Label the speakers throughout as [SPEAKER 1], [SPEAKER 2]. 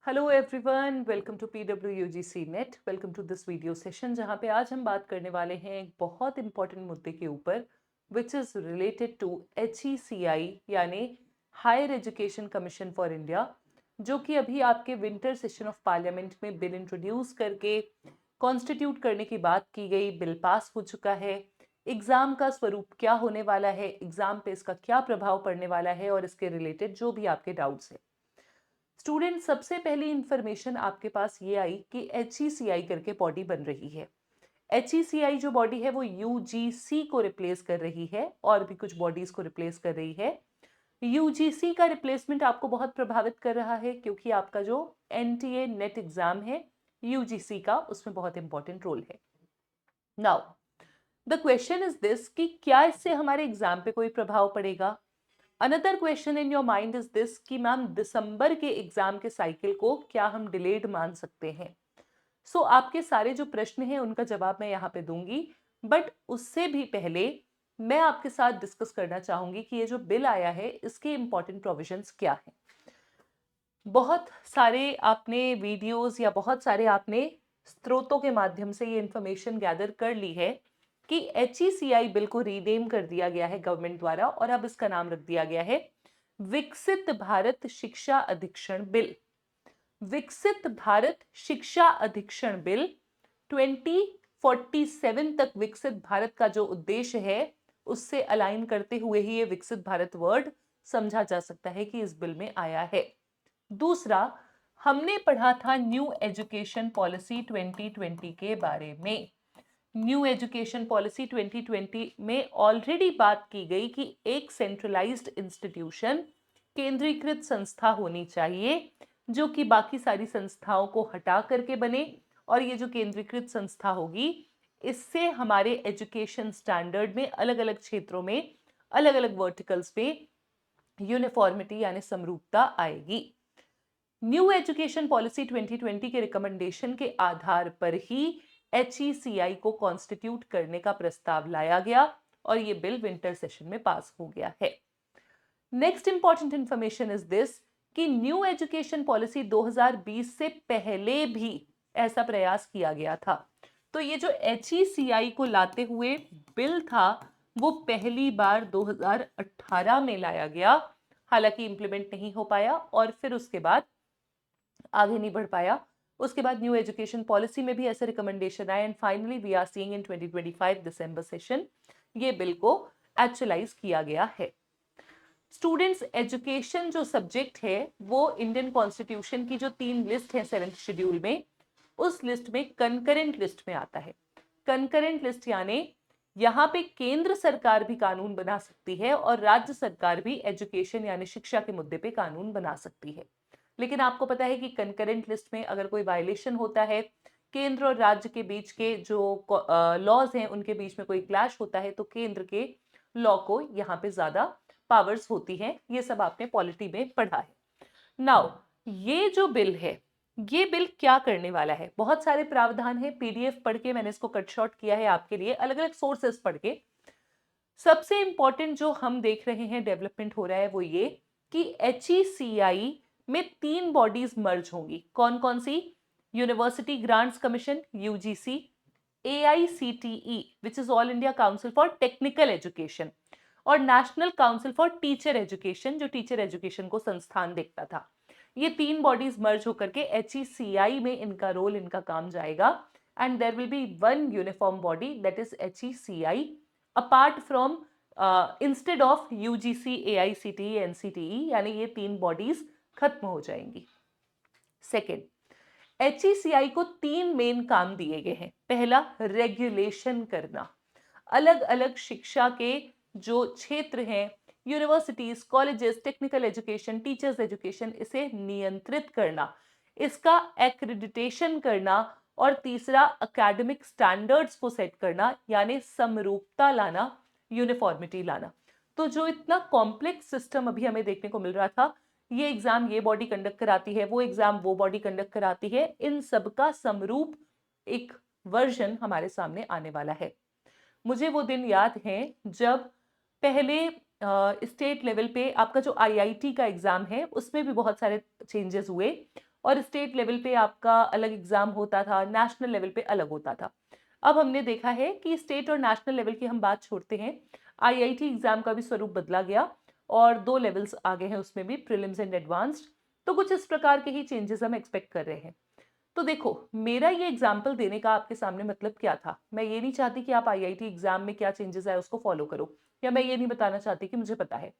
[SPEAKER 1] Hello everyone, welcome to PWUGC net. Welcome to this video session जहां पे आज हम बात करने वाले हैं एक बहुत इंपॉर्टेंट मुद्दे के ऊपर which is related to HECI यानी higher education commission for India, जो कि अभी आपके विंटर सेशन ऑफ पार्लियामेंट में बिल इंट्रोड्यूस करके कॉन्स्टिट्यूट करने की बात की गई। बिल पास हो चुका है। एग्ज़ाम का स्वरूप क्या होने वाला है, एग्ज़ाम पे इसका क्या प्रभाव पड़ने वाला है और इसके रिलेटेड जो भी आपके डाउट्स हैं। स्टूडेंट, सबसे पहली इंफॉर्मेशन आपके पास ये आई कि HECI करके बॉडी बन रही है। HECI जो बॉडी है वो UGC को रिप्लेस कर रही है और भी कुछ बॉडीज को रिप्लेस कर रही है। UGC का रिप्लेसमेंट आपको बहुत प्रभावित कर रहा है क्योंकि आपका जो NTA नेट एग्जाम है UGC का, उसमें बहुत इंपॉर्टेंट रोल है। Now the question is this कि क्या इससे हमारे एग्जाम पे कोई प्रभाव पड़ेगा। Another question in your mind is this कि मैम दिसंबर के एग्जाम के साइकिल को क्या हम डिलेड मान सकते हैं। सो आपके सारे जो प्रश्न हैं उनका जवाब मैं यहाँ पे दूंगी, बट उससे भी पहले मैं आपके साथ डिस्कस करना चाहूंगी कि ये जो बिल आया है इसके इंपॉर्टेंट प्रोविजंस क्या हैं। बहुत सारे आपने वीडियोस या बहुत सारे आपने स्रोतों के माध्यम से ये इंफॉर्मेशन गैदर कर ली है कि HECI बिल को रीनेम कर दिया गया है गवर्नमेंट द्वारा और अब इसका नाम रख दिया गया है विकसित भारत शिक्षा अधीक्षण बिल। विकसित भारत शिक्षा अधीक्षण बिल 2047 तक विकसित भारत का जो उद्देश्य है उससे अलाइन करते हुए ही ये विकसित भारत वर्ड समझा जा सकता है कि इस बिल में आया है। दूसरा, हमने पढ़ा था न्यू एजुकेशन पॉलिसी 2020 के बारे में। न्यू एजुकेशन पॉलिसी 2020 में ऑलरेडी बात की गई कि एक सेंट्रलाइज्ड इंस्टीट्यूशन, केंद्रीकृत संस्था होनी चाहिए जो कि बाकी सारी संस्थाओं को हटा करके बने, और ये जो केंद्रीकृत संस्था होगी इससे हमारे एजुकेशन स्टैंडर्ड में अलग अलग क्षेत्रों में अलग अलग वर्टिकल्स में यूनिफॉर्मिटी यानी समरूपता आएगी। न्यू एजुकेशन पॉलिसी 2020 के रिकमेंडेशन के आधार पर ही HECI को कॉन्स्टिट्यूट करने का प्रस्ताव लाया गया और ये बिल विंटर सेशन में पास हो गया है। Next important information is this कि न्यू एजुकेशन पॉलिसी 2020 से पहले भी ऐसा प्रयास किया गया था। तो ये जो HECI को लाते हुए बिल था वो पहली बार 2018 में लाया गया, हालांकि इंप्लीमेंट नहीं हो पाया और फिर उसके बाद आगे नहीं बढ़ पाया। उसके बाद न्यू एजुकेशन पॉलिसी में भी ऐसे रिकमेंडेशन आए and finally we are seeing in 2025 December session ये बिल को एक्चुअलाइज किया गया है। स्टूडेंट्स, एजुकेशन जो सब्जेक्ट है वो इंडियन कॉन्स्टिट्यूशन की जो 3 लिस्ट है 7th शेड्यूल में, उस लिस्ट में कंकरेंट लिस्ट में आता है। कंकरेंट लिस्ट यानी यहाँ पे केंद्र सरकार भी कानून बना सकती है और राज्य सरकार भी एजुकेशन यानी शिक्षा के मुद्दे पे कानून बना सकती है। लेकिन आपको पता है कि कंकरेंट लिस्ट में अगर कोई वायलेशन होता है, केंद्र और राज्य के बीच के जो लॉज हैं उनके बीच में कोई क्लैश होता है, तो केंद्र के लॉ को यहाँ पे ज्यादा पावर्स होती हैं। ये सब आपने पॉलिटी में पढ़ा है। नाउ ये जो बिल है ये बिल क्या करने वाला है, बहुत सारे प्रावधान है। PDF पढ़ के मैंने इसको कट शॉर्ट किया है आपके लिए, अलग अलग सोर्सेस पढ़ के। सबसे इंपॉर्टेंट जो हम देख रहे हैं डेवलपमेंट हो रहा है वो ये कि HECI में 3 बॉडीज मर्ज होंगी। कौन कौन सी? University grants commission UGC, AICTE which is all India council for technical education, और national council for teacher education जो टीचर एजुकेशन को संस्थान देखता था। ये 3 बॉडीज मर्ज होकर के HECI में इनका रोल, इनका काम जाएगा and there will be one uniform body that is HECI apart from instead of UGC, AICTE, NCTE, यानी ये 3 बॉडीज खत्म हो जाएंगी। सेकेंड, HECI को 3 मेन काम दिए गए हैं। पहला, रेगुलेशन करना, अलग अलग शिक्षा के जो क्षेत्र हैं, universities, colleges, technical education, teachers education, इसे नियंत्रित करना, इसका एक्रेडिटेशन करना, और तीसरा एकेडमिक स्टैंडर्ड्स को सेट करना यानी समरूपता लाना, यूनिफॉर्मिटी लाना। तो जो इतना कॉम्प्लेक्स सिस्टम अभी हमें देखने को मिल रहा था, ये एग्जाम ये बॉडी कंडक्ट कराती है, वो एग्जाम वो बॉडी कंडक्ट कराती है, इन सबका समरूप एक वर्जन हमारे सामने आने वाला है। मुझे वो दिन याद है जब पहले स्टेट लेवल पे आपका जो IIT का एग्जाम है उसमें भी बहुत सारे चेंजेस हुए और स्टेट लेवल पे आपका अलग एग्जाम होता था, नेशनल लेवल पे अलग होता था। अब हमने देखा है कि स्टेट और नेशनल लेवल की हम बात छोड़ते हैं, आईआईटी एग्जाम का भी स्वरूप बदला गया और 2 लेवल्स आ गए हैं उसमें भी, प्रीलिम्स एंड एडवांस्ड। तो कुछ इस प्रकार के ही चेंजेस हम एक्सपेक्ट कर रहे हैं। तो देखो, मेरा ये एग्जाम्पल देने का आपके सामने मतलब क्या था, मैं ये नहीं चाहती कि आप आईआईटी एग्जाम में क्या चेंजेस आए उसको फॉलो करो, या मैं ये नहीं बताना चाहती कि मुझे पता है।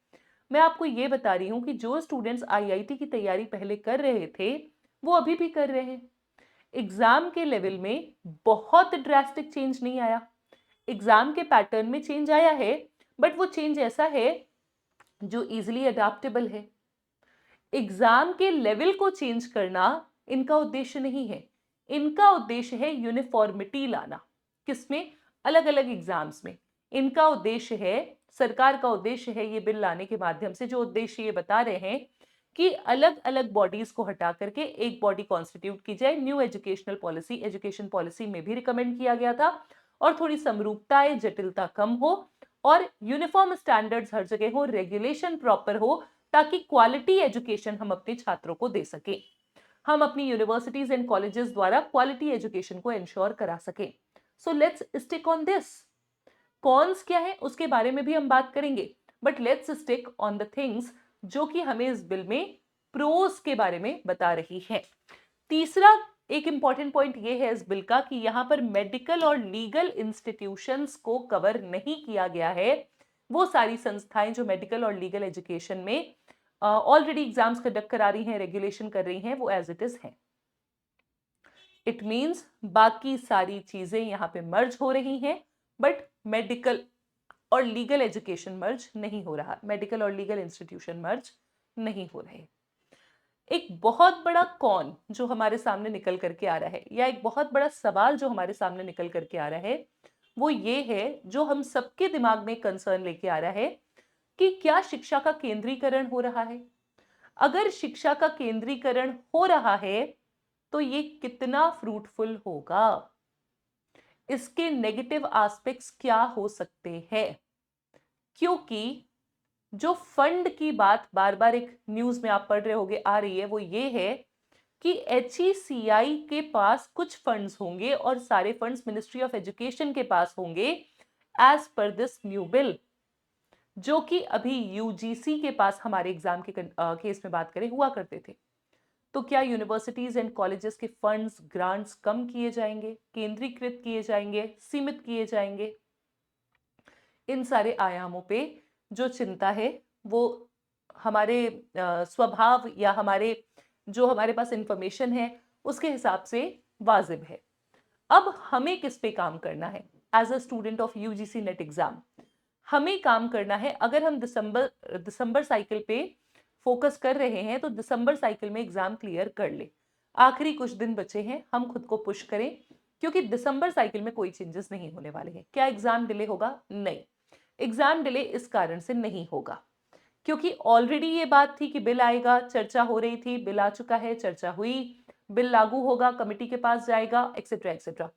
[SPEAKER 1] मैं आपको ये बता रही हूँ कि जो स्टूडेंट्स आईआईटी की तैयारी पहले कर रहे थे वो अभी भी कर रहे हैं। एग्जाम के लेवल में बहुत ड्रास्टिक चेंज नहीं आया, एग्जाम के पैटर्न में चेंज आया है, बट वो चेंज ऐसा है जो इजिली अडेप्टेबल है। एग्जाम के लेवल को चेंज करना इनका उद्देश्य नहीं है, इनका उद्देश्य है यूनिफॉर्मिटी लाना। किसमें? अलग अलग एग्जाम्स में। इनका उद्देश्य है, सरकार का उद्देश्य है ये बिल लाने के माध्यम से, जो उद्देश्य ये बता रहे हैं कि अलग अलग बॉडीज को हटा करके एक बॉडी कॉन्स्टिट्यूट की जाए। New educational policy, education policy में भी रिकमेंड किया गया था, और थोड़ी समरूपताएं, जटिलता कम हो और यूनिफॉर्म स्टैंडर्ड्स हर जगह हो, रेगुलेशन प्रॉपर हो, ताकि क्वालिटी एजुकेशन हम अपने छात्रों को दे सके, हम अपनी यूनिवर्सिटीज एंड कॉलेजेस द्वारा क्वालिटी एजुकेशन को इंश्योर करा सके। So let's stick on this. Cons क्या है उसके बारे में भी हम बात करेंगे, but let's stick on the things जो कि हमें इस बिल में प्रोस के बारे में बता रही है। तीसरा एक इंपॉर्टेंट पॉइंट ये है इस बिल का कि यहां पर मेडिकल और लीगल इंस्टीट्यूशंस को कवर नहीं किया गया है। वो सारी संस्थाएं जो मेडिकल और लीगल एजुकेशन में ऑलरेडी एग्जाम्स कंडक्ट करा रही हैं, रेगुलेशन कर रही हैं, वो एज इट इज हैं। इट मींस बाकी सारी चीजें यहां पे मर्ज हो रही हैं, बट मेडिकल और लीगल एजुकेशन मर्ज नहीं हो रहा, मेडिकल और लीगल इंस्टीट्यूशन मर्ज नहीं हो रहे। एक बहुत बड़ा कौन जो हमारे सामने निकल करके आ रहा है, या एक बहुत बड़ा सवाल जो हमारे सामने निकल करके आ रहा है, वो ये है, जो हम सबके दिमाग में कंसर्न लेके आ रहा है कि क्या शिक्षा का केंद्रीकरण हो रहा है। अगर शिक्षा का केंद्रीकरण हो रहा है तो ये कितना फ्रूटफुल होगा, इसके नेगेटिव एस्पेक्ट्स क्या हो सकते हैं। क्योंकि जो फंड की बात बार बार एक न्यूज में आप पढ़ रहे होंगे आ रही है, वो ये है कि HECI के पास कुछ फंड्स होंगे और सारे फंड्स मिनिस्ट्री ऑफ एजुकेशन के पास होंगे as per this new bill, जो कि अभी यूजीसी के पास हमारे एग्जाम के केस में बात करें हुआ करते थे। तो क्या यूनिवर्सिटीज एंड कॉलेजेस के फंड्स, ग्रांट्स कम किए जाएंगे, केंद्रीकृत किए जाएंगे, सीमित किए जाएंगे? इन सारे आयामों पे जो चिंता है वो हमारे स्वभाव या हमारे पास इंफॉर्मेशन है उसके हिसाब से वाजिब है। अब हमें किस पे काम करना है as a student of UGC NET exam? हमें काम करना है, अगर हम दिसंबर साइकिल पे फोकस कर रहे हैं तो दिसंबर साइकिल में एग्जाम क्लियर कर ले। आखिरी कुछ दिन बचे हैं, हम खुद को पुश करें, क्योंकि दिसंबर साइकिल में कोई चेंजेस नहीं होने वाले हैं। क्या एग्जाम डिले होगा? नहीं, एग्जाम डिले इस कारण से नहीं होगा क्योंकि ऑलरेडी ये बात थी कि बिल आएगा, चर्चा हो रही थी, बिल आ चुका है, चर्चा हुई, बिल लागू होगा, कमिटी के पास जाएगा, एक्सेट्रा एक्सेट्रा।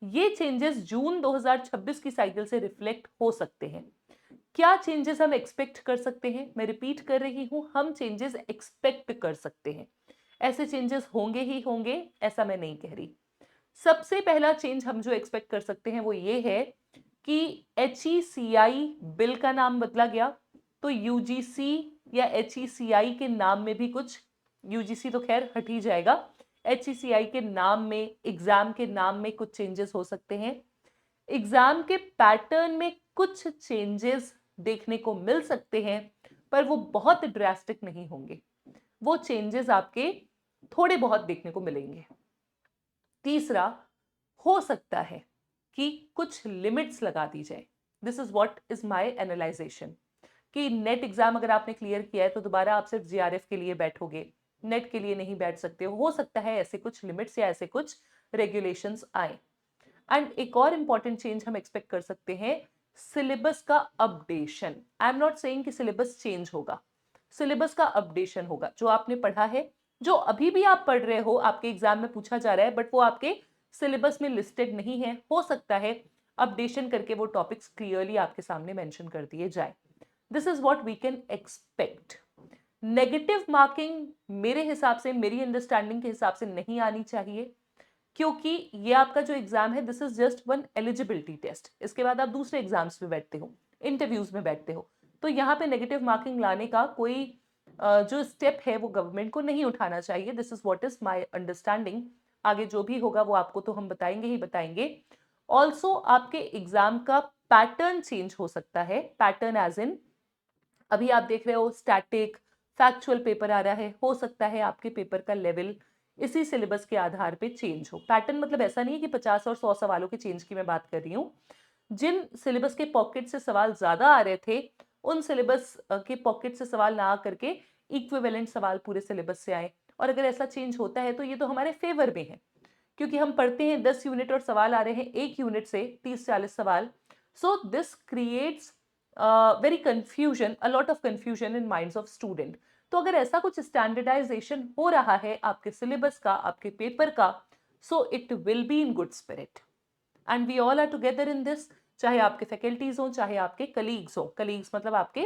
[SPEAKER 1] ये चेंजेस जून 2026 की साइकिल से रिफ्लेक्ट हो सकते हैं। क्या चेंजेस हम एक्सपेक्ट कर सकते हैं? मैं रिपीट कर रही हूं, हम चेंजेस एक्सपेक्ट कर सकते हैं। ऐसे चेंजेस होंगे ही होंगे, ऐसा मैं नहीं कह रही। सबसे पहला चेंज हम जो एक्सपेक्ट कर सकते हैं वो ये है कि HECI बिल का नाम बदला गया, तो यूजीसी या HECI के नाम में भी कुछ, यूजीसी तो खैर हट ही जाएगा, HECI के नाम में, एग्जाम के नाम में कुछ चेंजेस हो सकते हैं। एग्जाम के पैटर्न में कुछ चेंजेस देखने को मिल सकते हैं, पर वो बहुत ड्रास्टिक नहीं होंगे, वो चेंजेस आपके थोड़े बहुत देखने को मिलेंगे। तीसरा, हो सकता है कि कुछ लिमिट्स लगा दी जाए। This is what is my analysation, कि नेट एग्जाम अगर आपने क्लियर किया है तो दोबारा आप सिर्फ जीआरएफ के लिए बैठोगे, नेट के लिए नहीं बैठ सकते हो सकता है ऐसे कुछ लिमिट्स या ऐसे कुछ रेगुलेशंस आए। एंड एक और इंपॉर्टेंट चेंज हम एक्सपेक्ट कर सकते हैं, सिलेबस का updation. I am not saying कि सिलेबस चेंज होगा, सिलेबस का अपडेशन होगा। जो आपने पढ़ा है, जो अभी भी आप पढ़ रहे हो, आपके एग्जाम में पूछा जा रहा है, बट वो आपके सिलेबस में लिस्टेड नहीं है, हो सकता है अपडेशन करके वो टॉपिक्स क्लियरली आपके सामने मेंशन कर दिए जाए। This is what we can expect. Negative marking मेरे हिसाब से, मेरी अंडरस्टैंडिंग के हिसाब से नहीं आनी चाहिए, क्योंकि ये आपका जो एग्जाम है this is just one eligibility test. इसके बाद आप दूसरे एग्जाम्स में बैठते हो, इंटरव्यूज में बैठते हो, तो यहाँ पे नेगेटिव मार्किंग लाने का कोई जो स्टेप है वो गवर्नमेंट को नहीं उठाना चाहिए। This is what is my understanding. आगे जो भी होगा वो आपको तो हम बताएंगे ही बताएंगे। ऑल्सो आपके एग्जाम का पैटर्न चेंज हो सकता है। पैटर्न एज इन, अभी आप देख रहे हो स्टैटिक फैक्चुअल पेपर आ रहा है, हो सकता है आपके पेपर का लेवल इसी सिलेबस के आधार पे चेंज हो। पैटर्न मतलब ऐसा नहीं है कि 50 और 100 सवालों के चेंज की मैं बात कर रही हूँ। जिन सिलेबस के पॉकेट से सवाल ज्यादा आ रहे थे, उन सिलेबस के पॉकेट से सवाल ना आ करके इक्विवेलेंट सवाल पूरे सिलेबस से आए। और अगर ऐसा चेंज होता है तो ये तो हमारे फेवर में है, क्योंकि हम पढ़ते हैं 10 यूनिट और सवाल आ रहे हैं एक यूनिट से 30-40 सवाल। So this creates very confusion, a lot of confusion in minds of student. तो अगर ऐसा कुछ स्टैंडर्डाइजेशन हो रहा है आपके सिलेबस का, आपके पेपर का, so it will be in good spirit and we all are together in this. चाहे आपके फैकल्टीज हो, चाहे आपके कलीग्स हो, कलीग्स मतलब आपके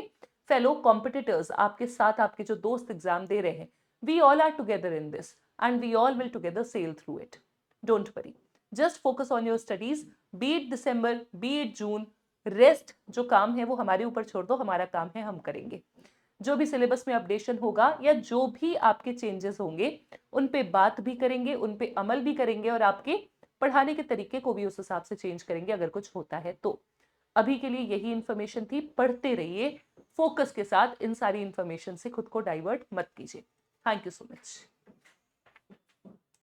[SPEAKER 1] फेलो कॉम्पिटिटर्स, आपके साथ आपके जो दोस्त एग्जाम दे रहे हैं, we all are together in this and we all will together sail through it. Don't worry, just focus on your studies, be it December, be it June. Rest जो काम है वो हमारे ऊपर छोड़ दो, हमारा काम है हम करेंगे। जो भी सिलेबस में अपडेशन होगा या जो भी आपके चेंजेस होंगे उन पे बात भी करेंगे, उन पे अमल भी करेंगे और आपके पढ़ाने के तरीके को भी उस हिसाब से चेंज करेंगे अगर कुछ होता है तो। अभी के लिए यही इंफॉर्मेशन थी। पढ़ते रहिए फोकस के साथ, इन सारी इंफॉर्मेशन से खुद को डाइवर्ट मत कीजिए। Thank you so much.